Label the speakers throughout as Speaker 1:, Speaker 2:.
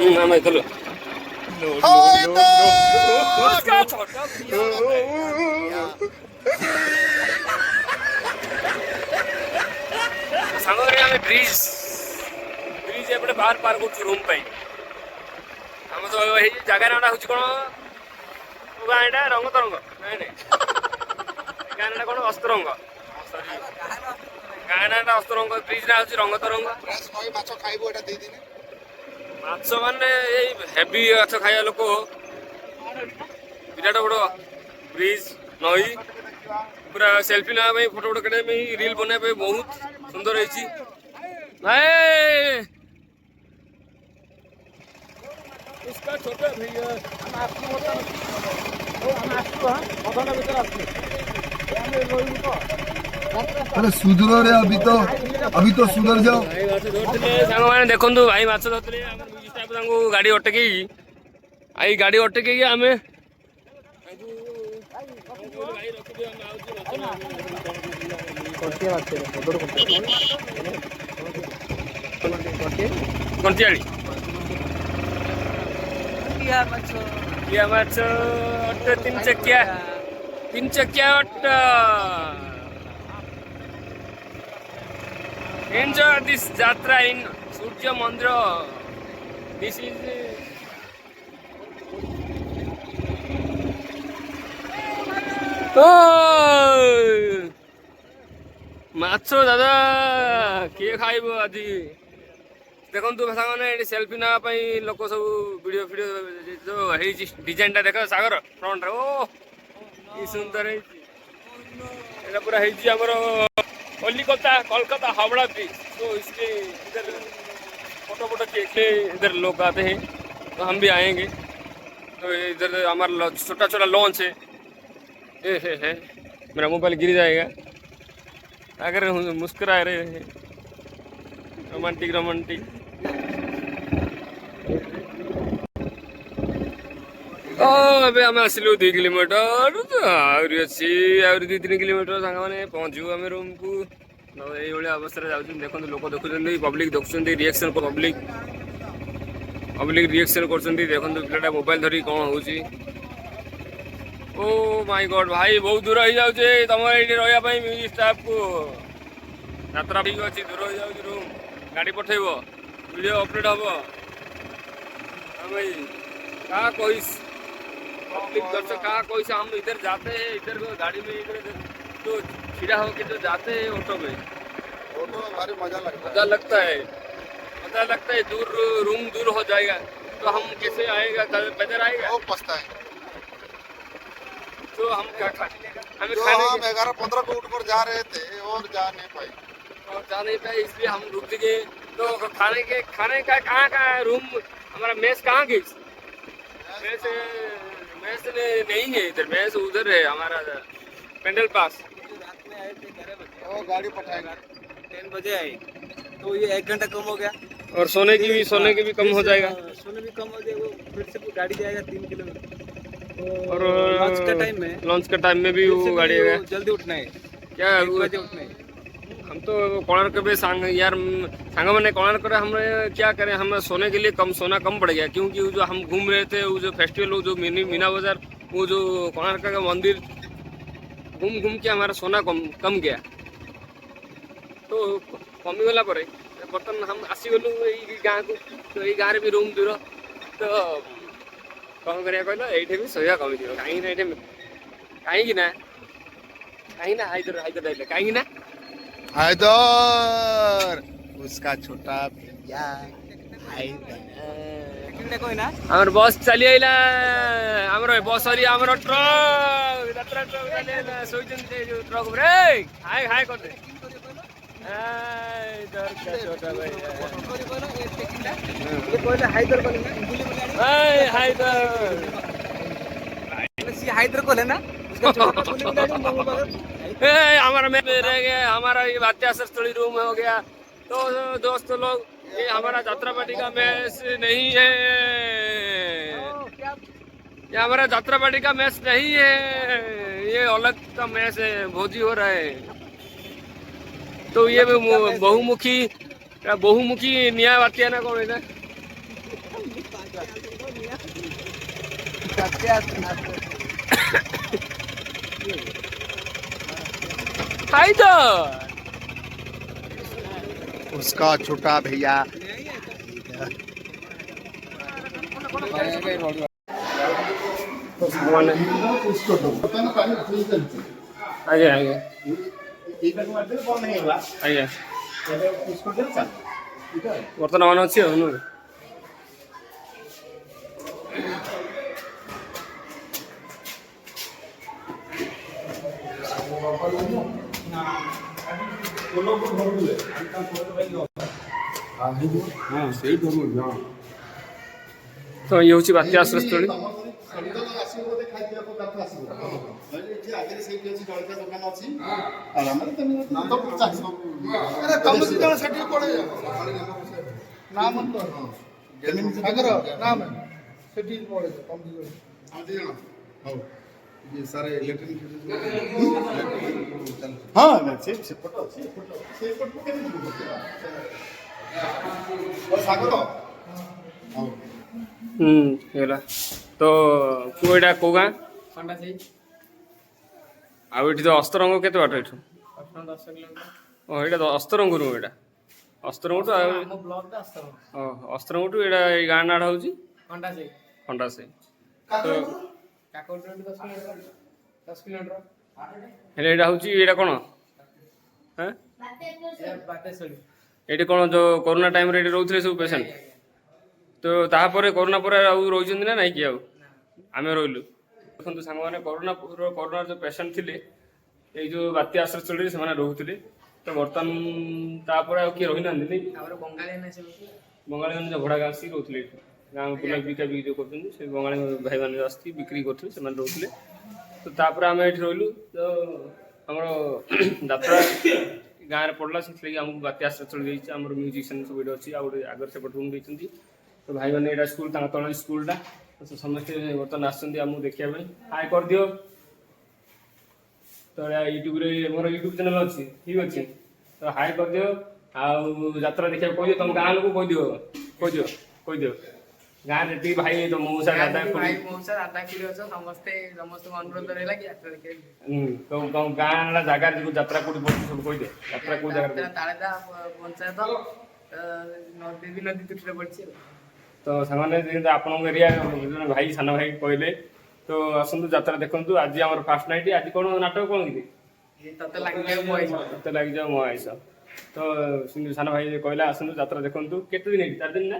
Speaker 1: हमें चलो सांगरे आम ब्रिज ब्रिज एपटे बाहर पार कर रूम पे आम तो ये जगार नाटा हूँ कौन गाँ एटा रंग तरंग नाई नाई गाँ ना कौन अस्तरंग गाँ नाटा अस्तरंग ब्रिज ना हूँ रंग तरंग माछ माने हेवी माछ खाया लोक विराट बड़ ब्रिज नई पूरा सेल्फी ना फोटो फोटो कटा रील बना बहुत सुंदर है उसका छोटा भैया
Speaker 2: अरे सुधर रे अभी तो सुधर जाओ
Speaker 1: सांग मैंने देखु भाई माछ धरते गाड़ी अटक आई गाड़ी अटक आम कंटियाड़ी किया माछ अट तीन चक्किया अट एंजॉय दिस यात्रा इन सूर्य मंदिर दिस इज माछ दादा किए खाइब आज देखु सामने सेल्फी ना लोक सब वीडियो वीडियो जो डिजाइन टा देख सागर फ्रंट रे ओ कि सुंदर है पूरा हमर कोलकाता हावड़ा ब्रिज तो इसके इधर फोटो फोटो खींचने इधर लोग आते हैं तो हम भी आएंगे तो इधर हमारा छोटा छोटा लॉन्च है है मेरा मोबाइल गिर जाएगा अगर मुस्कुरा रहे हैं रोमांटिक रोमांटिक अबे आम आसिलु 2 किलोमीटर आहरी अच्छी आहरी 2-3 किलोमीटर सांग मैंने पहुँचू आम रूम को ये अवस्था देखो लोक देखुं पब्लिक देखुं रिएक्शन पब्लिक रिएक्शन कर देखो पिलाटा मोबाइल धरी कौन हो ओ माय गॉड भाई बहुत दूर हो जाए तुम ये रही म्यूजिक स्टाफ को यात्रा ठीक अच्छी दूर हो जाए रूम गाड़ी पठेब वीडियो अपलोड हम भाई क्या कहीस पब्लिक दर्शक क्या कहीस हम इधर जाते हैं इधर गाड़ी में इधर तो खीरा होके जो जाते हैं ऑटो में
Speaker 2: भारी मजा
Speaker 1: लगता है दूर रूम दूर हो जाएगा तो हम कैसे आएगा पैदल आएगा
Speaker 2: वो पछता है
Speaker 1: तो हम क्या हमें
Speaker 2: जो हम 11-15 को उठ कर जा रहे थे और जा नहीं पाए
Speaker 1: इसलिए हम रुक गए तो खाने का कहाँ का रूम हमारा मेस कहाँ गई मेस नहीं है इधर मेस उधर है हमारा पेंडल पास
Speaker 3: रात में आए थे 11 बजे
Speaker 2: वो गाड़ी पठाएगा
Speaker 3: 10 बजे आए तो ये 1 घंटा कम हो गया
Speaker 1: और सोने की भी कम हो जाएगा
Speaker 3: सोने भी कम हो जाएगा फिर से गाड़ी जाएगा 3 किलोमीटर
Speaker 1: और
Speaker 3: लंच
Speaker 1: का टाइम में भी वो गाड़ी है
Speaker 3: जल्दी उठना है
Speaker 1: क्या
Speaker 3: 1 बजे उठना है
Speaker 1: हम तो कोणार्क पे यार सांग मैंने कोणार्क हम क्या करें हम सोने के लिए सोना कम पड़ गया क्योंकि जो हम घूम रहे थे वो जो फेस्टिवल वो जो मीना बाजार वो जो कोणार्क का मंदिर घूम के हमारा सोना कम गया तो कमीगला बर्तमान हम आसीगलु गाँ को तो ये गाँव भी रूम दूर तो कौन करा कहल ये भी सोया कमी कहीं
Speaker 2: हैदर उसका छोटा भैया
Speaker 1: हमर बस चली आइला हमर बस हमर ट्रक ट्रक ब्रेक हाय हाय कर दे छोटा
Speaker 3: हाइदर को लेना
Speaker 1: हमारा में रह गया हमारा ये अत्याचार स्थली रूम हो गया तो दोस्त लोग ये हमारा यात्रा पार्टी का मैच नहीं है ये हमारा यात्रा पार्टी का मैच नहीं है ये अलग का मैच है भोजी हो रहा है तो ये बहुमुखी न्याय बातिया ना कौन है हाइदर
Speaker 2: उसका छोटा भैया
Speaker 1: ଆଜ୍ଞା ଆଜ୍ଞା ଆଜ୍ଞା ବର୍ତ୍ତମାନ ଅନ୍ ଅଛି ଆଉ ନୁହେଁ ତ ଇଏ ହେଉଛି ବାତ୍ୟା ଆଶ୍ରୟସ୍ଥଳୀ ହେଇଗଲା ତ ପୁଅ ଏଇଟା କୋଉ ଗାଁ
Speaker 3: खंडा से
Speaker 1: ଆଉ ଏଠି ତ ଅସ୍ତରଙ୍ଗ କେତେ ବାଟ ଏଠୁ
Speaker 3: 10 किलोमीटर
Speaker 1: ଓ ଏଇଟା ତ ଅସ୍ତରଙ୍ଗରୁ ଏଇଟା ଅସ୍ତରଙ୍ଗଠୁ ଆଉ
Speaker 3: ଆମ ବ୍ଲକ ଟା ଆସ୍ତ
Speaker 1: ଅସ୍ତରଙ୍ଗଠୁ ଏଇଟା ଏଇ ଗାଁ ନାଁଟା ହେଉଛି
Speaker 3: खंडा से
Speaker 1: ଖଣ୍ଡା ସାହି ତ
Speaker 3: काकोट 10 किलोमीटर
Speaker 1: ହେଲେ ଏଇଟା ହେଉଛି ଏଇଟା କ'ଣ ହଁ
Speaker 3: बातें सड़ी
Speaker 1: ଏଇଠି କ'ଣ ଯେଉଁ କରୋନା ଟାଇମ୍ରେ ଏଠି ରହୁଥିଲେ ସବୁ ପେସେଣ୍ଟ ତ ତାପରେ କରୋନା ପରେ ଆଉ ରହିଛନ୍ତି ନା ନାଇଁ କି ଆଉ ଆମେ ରହିଲୁ ଦେଖନ୍ତୁ ସାଙ୍ଗମାନେ କରୋନାର ଯେଉଁ ପେସେଣ୍ଟ ଥିଲେ ଏଇ ଯେଉଁ ବାତ୍ୟା ଆଶ୍ରୟସ୍ଥଳୀରେ ସେମାନେ ରହୁଥିଲେ ତ ବର୍ତ୍ତମାନ ତାପରେ ଆଉ କିଏ ରହିନାହାନ୍ତି ନାଇଁ
Speaker 3: ଆମର ବଙ୍ଗାଳୀ ନା ସବୁ
Speaker 1: ବଙ୍ଗାଳୀମାନେ ଯେଉଁ ଭଡ଼ା ଗାଁ ଆସିକି ରହୁଥିଲେ ଏଠି ଗାଁ ବୁଲା ବିକା ବିକି ଯେଉଁ କରୁଛନ୍ତି ସେ ବଙ୍ଗାଳୀ ଭାଇମାନେ ଆସିକି ବିକ୍ରି କରୁଥିଲେ ସେମାନେ ରହୁଥିଲେ ତ ତାପରେ ଆମେ ଏଠି ରହିଲୁ ତ ଆମର ଯାତ୍ରା ଗାଁରେ ପଡ଼ିଲା ସେଥିଲାଗି ଆମକୁ ବାତ୍ୟା ଆଶ୍ରୟସ୍ଥଳୀ ଦେଇଛି ଆମର ମ୍ୟୁଜିସିଆନ୍ ସବୁ ଏଠି ଅଛି ଆଉ ଗୋଟେ ଆଗରେ ସେପଟେ ରୁମ୍ ଦେଇଛନ୍ତି ତ ଭାଇମାନେ ଏଇଟା ସ୍କୁଲ ତାଙ୍କ ତଳେ ସ୍କୁଲଟା ତ ସମସ୍ତେ ବର୍ତ୍ତମାନ ଆସୁଛନ୍ତି ଆମକୁ ଦେଖିବା ପାଇଁ ହାଏ କରିଦିଅ ତ ୟୁଟ୍ୟୁବରେ ମୋର ୟୁଟ୍ୟୁବ୍ ଚ୍ୟାନେଲ୍ ଅଛି ଠିକ୍ ଅଛି ତ ହାଏ କରିଦିଅ ଆଉ ଯାତ୍ରା ଦେଖିବାକୁ କହିଦିଅ ତମ ଗାଁ ଲୋକକୁ କହିଦିଅ ଗାଁରେ ଯେତିକି ଭାଇ ତ ମଉସା ଦାଦା
Speaker 3: ଭାଇ ମଉସା ଦାଦା ଖୁଡି ଅଛ ସମସ୍ତଙ୍କୁ ଅନୁରୋଧ ରହିଲା କି ଯାତ୍ରା ଦେଖିବାକୁ
Speaker 1: ତମ ଗାଁ ଜାଗାରେ ଯେଉଁ ଯାତ୍ରା କୋଉଠି ପଡୁଛି ସବୁ କହିଦିଅ ଯାତ୍ରା କୋଉ ଜାଗାରେ ପଡୁଛି
Speaker 3: ତାଳେଦା ପଞ୍ଚାୟତ ନଦୀ ତୁଠିରେ ପଡିଛି
Speaker 1: ତ ସେମାନେ ଯେମିତି ଆପଣଙ୍କ ଏରିଆ ଜଣେ ଭାଇ ସାନ ଭାଇ କହିଲେ ତ ଆସନ୍ତୁ ଯାତ୍ରା ଦେଖନ୍ତୁ ଆଜି ଆମର ଫାର୍ଷ୍ଟ ନାଇଟ୍ ଆଜି କ'ଣ ନାଟକ କ'ଣ କି
Speaker 3: ତତେ ଲାଗିଯାଉ ପଇସା
Speaker 1: ତତେ ଲାଗିଯାଉ ମୋ ଆଇସ ତ ସାନ ଭାଇ କହିଲା ଆସନ୍ତୁ ଯାତ୍ରା ଦେଖନ୍ତୁ କେତେ ଦିନ ହେଇଛି 4 ଦିନ ନା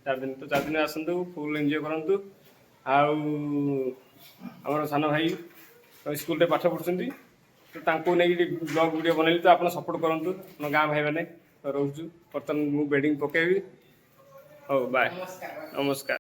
Speaker 1: 4 ଦିନ ତ 4 ଦିନ ଆସନ୍ତୁ ଫୁଲ୍ ଏନ୍ଜୟ କରନ୍ତୁ ଆଉ ଆମର ସାନ ଭାଇ ସ୍କୁଲରେ ପାଠ ପଢ଼ୁଛନ୍ତି ତ ତାଙ୍କୁ ନେଇକି ବ୍ଲଗ୍ ଭିଡ଼ିଓ ବନେଇଲି ତ ଆପଣ ସପୋର୍ଟ କରନ୍ତୁ ଆମ ଗାଁ ଭାଇମାନେ ରହୁଛୁ ବର୍ତ୍ତମାନ ମୁଁ ବେଡ଼ିଂ ପକେଇବି ହଉ ବାଏ ନମସ୍କାର